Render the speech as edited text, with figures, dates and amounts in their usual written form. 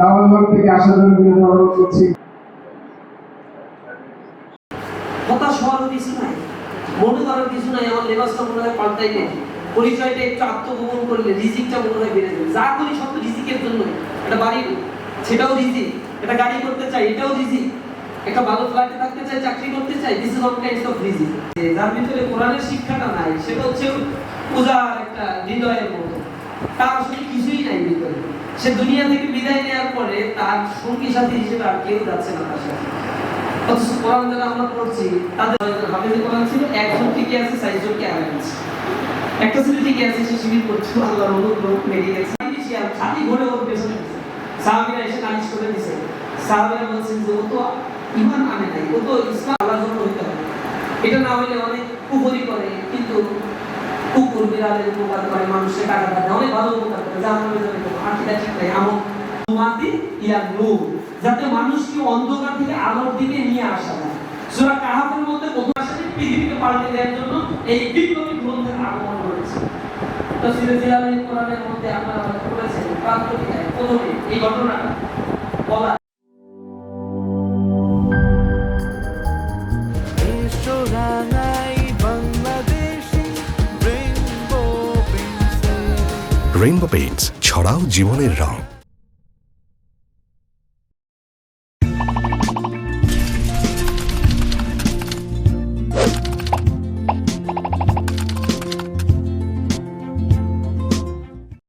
আল্লাহ থেকে আসার জন্য অনুরোধ করছি। হতাশ হওয়ার কিছু নাই, মনে করার কিছু নাই। আমার লেবাসটা মনে হয় পাল্টাই নেই, পরিচয়টা একটু আত্মগোপন করলে রিজিকটা মনে হয় বেড়ে যাবে। যা করি সব তো রিজিকের জন্যই। একটা বাড়ি, সেটাও রিজিক। একটা গাড়ি করতে চাই, এটাও রিজিক। একটা ভালো ফ্ল্যাটে থাকতে চাই, চাকরি করতে চাই, this is all kinds of রিজিক। যার ভিতরে কোরআনের শিক্ষাটা নাই, সেটা হচ্ছে পূজার একটা হৃদয়ের মতো, তার আসলে কিছুই নাই ভিতরে। সে দুনিয়া থেকে বিদায় নেওয়ার পরে তার সঙ্গী সাথী হিসেবে আর কেউ যাচ্ছে না তার সাথে। অথচ কোরআন যারা আমরা পড়ছি তাদের হাফেজে কোরআন ছিল, একজন টিকে আছে, 4 জন কে হারাই গেছে। একটা ছেলে টিকে আছে, সে শিবির করছে, আল্লাহর অনুগ্রহ মেরে গেছে। খালি ঘরে ওর পেছনে গেছে, সাহাবীরা এসে নালিশ করে দিছে। সাহাবীরা বলছেন যে ও তো ঈমান আনে নাই, ও তো ইসলাম আল্লাহর জন্য হইতে হবে, এটা না হইলে অনেক কুফরি করে, কিন্তু কুকুর বিড়ালের উপকার করে, মানুষের টাকা দেয়, অনেক ভালো উপকার করে, যা আমরা জানি তো আকিদা ঠিক নাই। আমল তুমাতি ইয়া নূর, যাতে মানুষকে অন্ধকার থেকে আলোর দিকে নিয়ে আসা যায়। সূরা কাহাফের মধ্যে আসলে পৃথিবীকে পাল্টে দেওয়ার জন্য এই বিপ্লবী গ্রন্থের আগমন করেছে। তাফসীরে জালালাইন কোরআনের মধ্যে আপনারা পড়েছেন, প্রান্তিকায় প্রথমে এই ঘটনাটা বলা। রেইনবো পেইন্টস, ছড়াও জীবনের রং।